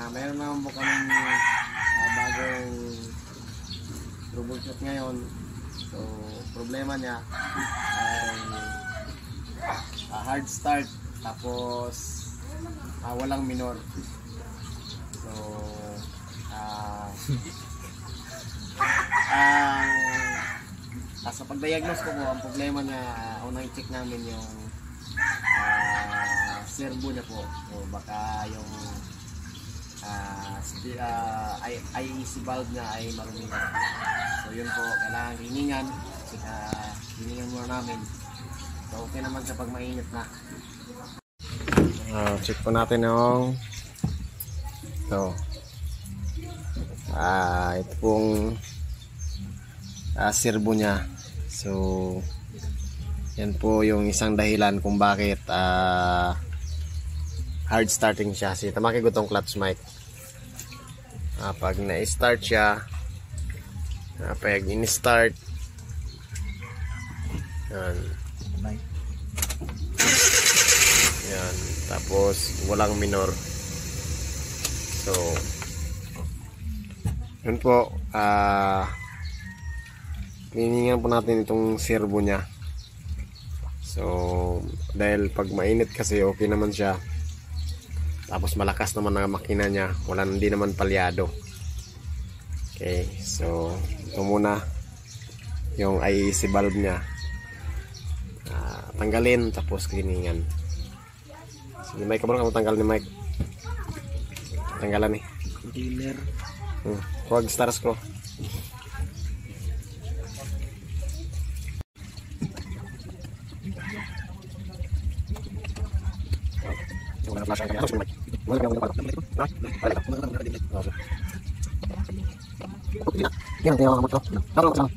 Mayroon naman po kami bagong troubleshoot ngayon. So, problema niya ay hard start tapos walang minor. So, sa pag-diagnose ko po, ang problema niya, unang check namin yung servo niya po. So, baka yung IEC valve niya ay marumi na. So, yun po, kailangan hiningan. Hiningan muna namin. So, okay naman siya pag mainit na. Check po natin yung ito. Ito pong servo niya. So, yan po yung isang dahilan kung bakit hard starting siya. Si tamaki ko tong clutch mic. Pag na-start siya, pag in-start, yan. Yan. Tapos, walang minor. So, yun po. Hiningan po natin itong servo niya. So, dahil pag mainit kasi okay naman siya. Tapos malakas naman ang makina niya. Hindi naman palyado. Okay, so ito muna yung IEC valve niya. Tanggalin tapos cleaningan. Sige, Mike, kabarang kamu tanggal ni Mike. Tanggalan nih. Dealer. Huwag star screw. Yan, tingnan mo ko. Tawag ko.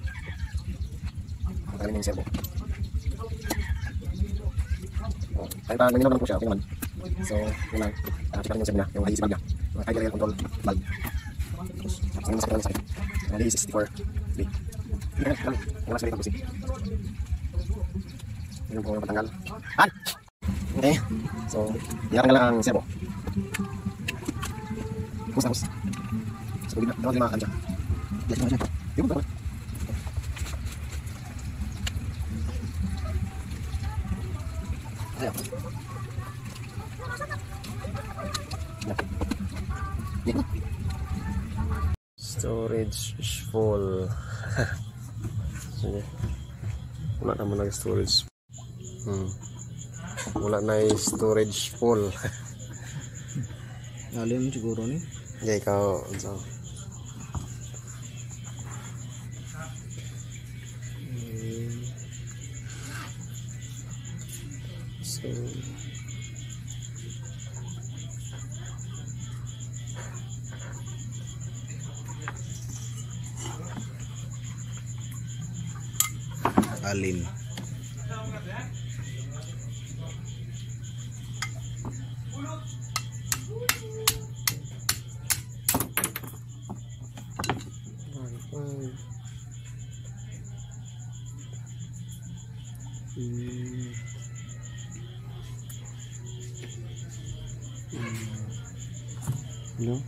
Tanggalin yung servo. Kahit pa ganyan naman po siya, okay naman. So, yun lang. Check yung servo niya, yung IEC valve niya. Yung high area control valve. Tapos, yung masakit lang sa akin. Yung DE64. Yung masakit lang po si. Yun po yung patanggal. Okay. So, tinatanggal lang ang servo. Hus. So, dapat lima kanja. Yung ba? Ayo. Storage is full. Sige. Wala naman nag-storage. Wala na yung storage full. Lalim siguro ni. Okay, ikaw. So, Alin. no?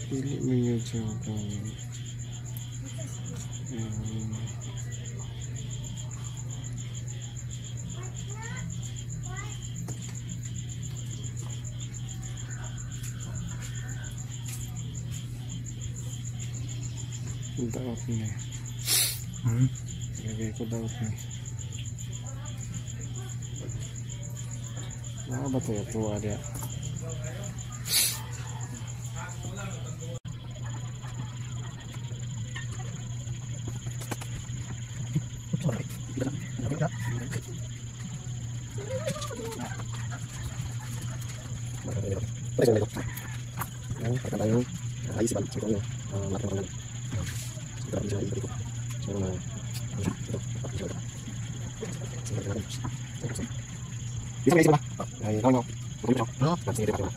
Pili mo yun siya kung daot niya. Lagay ko daot niya. Ba ito ito ada. Bisa ba? Ay, no. No. Sige, dito ka.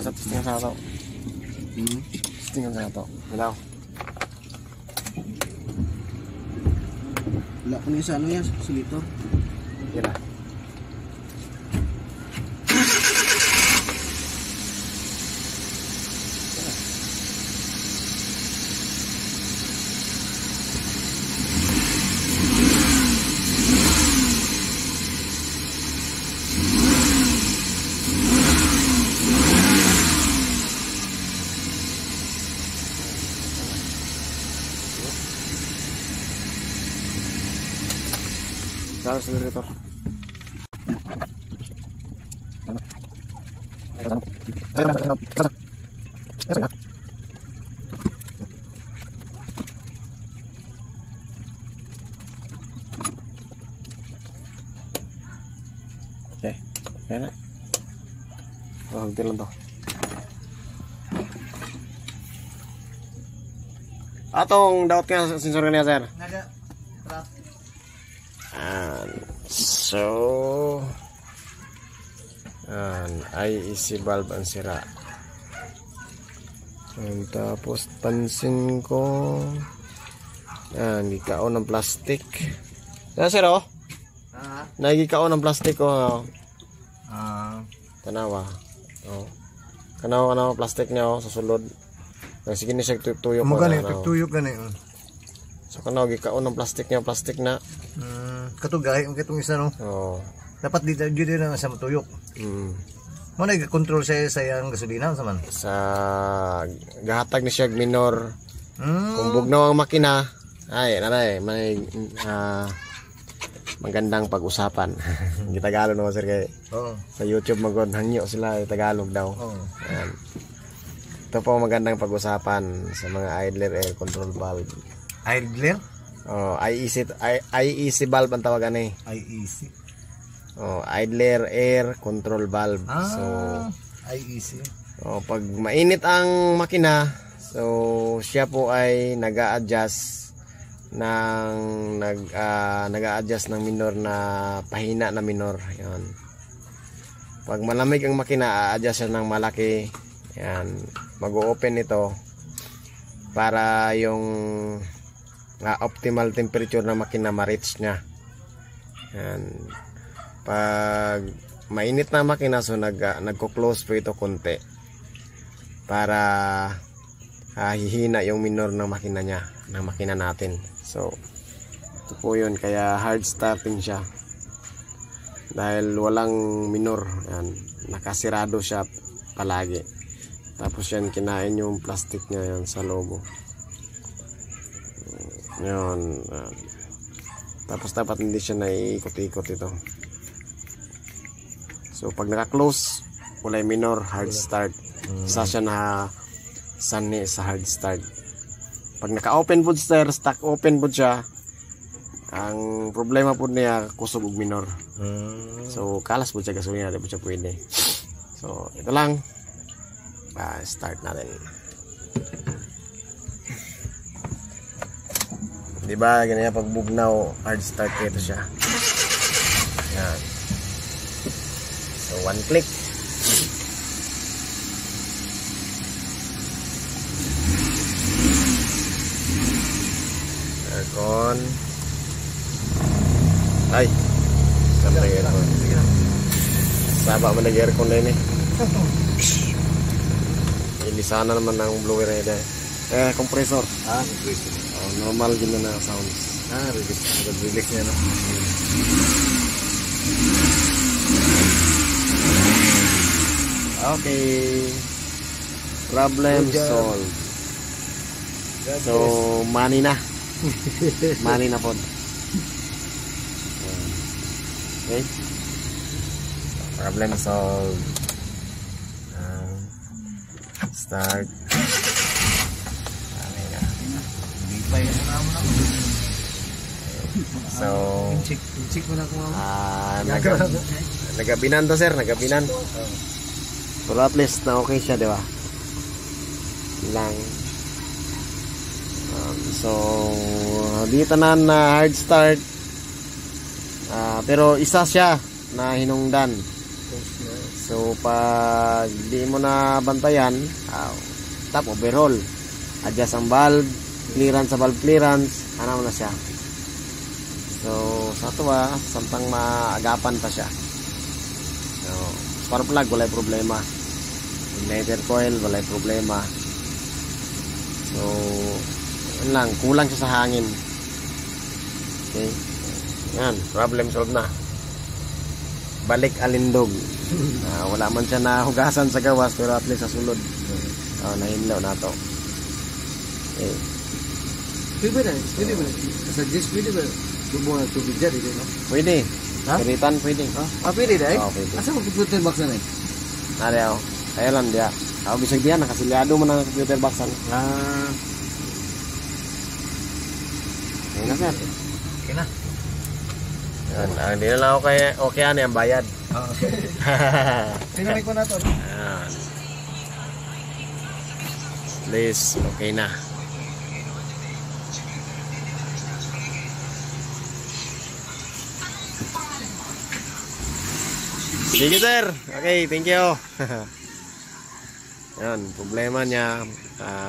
Era 1,5 1,5 Galaw. Wala ko niya sa ano yan, silitor. Kira. Taruh accelerator. Oke, enak. Oh, henti lentoh. Atong daotnya sensornya Sir. Naga. So IEC bulb ang sira. Tapos pansin ko gikaon ng plastic. Sir oh? Nagikaon ng plastic ko. Tanawa. Oh. Kanawa plastic niya sa sulod. Sige ni siya tuyok. Mo gani tuyok gani. So kanawa gikaon ng plastic niya, plastic na. Katugay ang kitong isa no. Oh. Dapat dito na sa matuyok. Mo nag-control sa yang gasolina sa man. Sa gahatag ni siya minor. Kung bugnaw ang makina, ay nanay may magandang pag-usapan. Gitagalog naman sir kay. Sa YouTube magod hangyo sila Tagalog daw. Ayan. Ito po magandang pag-usapan sa mga idler air control valve. Idler? Oh, IEC valve ang tawagan eh. IEC. Oh, idler air control valve. So IEC. Oh, pag mainit ang makina, so siya po ay nag-a-adjust nag-a-adjust ng minor na pahina na minor. Yan. Pag malamig ang makina, a-adjust siya ng malaki. Yan. Mag-o-open ito para yung optimal temperature ng makina ma-reach niya. Yan. Pag mainit na makina, so nagko-close po ito konti para hihina yung minor ng makina niya, ng makina natin. So ito po yun, kaya hard starting siya dahil walang minor. Yan, nakasirado siya palagi. Tapos yan, kinain yung plastic niya yan sa loob. Yan. Tapos dapat hindi siya naiikot-ikot ito. So pag naka-close, kulay minor, hard start. Isa siya na sanni sa hard start. Pag naka-open po sir, stock open po siya, ang problema po niya kusog og minor. So kalas po siya gasolina, di po siya pwede. So ito lang. Start natin. Diba ganyan pag bugnaw, hard start ito siya. Yan. So one click. Aircon. Ay, sama nag-aircon. Saba mo nag-aircon na yun eh. Hindi sana naman ang blower na yun. Compressor. Compressor. Normal din na sounds. Relax niya, no? Okay. Problem solved. So, money na. Money na po. Okay. Problem solved. Start. Money na. So, check mo na kung nagabinan to sir, nagabinan. Pero at least na okay siya, di ba? Lang. So, dito na hard start. Pero isa siya na hinungdan. So, pag di mo na bantayan, top overhaul. Adjust ang valve, clearance sa valve clearance, ano na siya. So, sa tuwa, samtang maagapan pa siya. So, spark plug, walay problema. Igniter coil, walay problema. So, yun lang, kulang siya sa hangin. Okay. Yan, problem solved na. Balik alindog. Wala man siya na hugasan sa gawas, pero at least sa sulod. Nahinlaw na to. Okay. Pwede ba? Suggest pwede ba? Gumawa ng tubig dyan, no? Pwede. Ha? Piritan, pwede. Pwede dahil? Pwede. Asa mo computer box na eh? Nari ako. Kaya lang dia. Ako bisag diyan, nakasilyado mo ng computer box. Okay na sir. Okay na. Yan. Hindi na lang ako okay ano yung bayad. Okay. Pinamay ko na to. Yan. Please, okay na. Sige sir. Okay, thank you. Yan, problema niya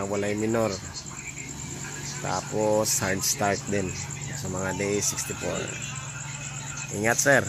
walay minor. Tapos hard start din sa mga day 64. Ingat sir.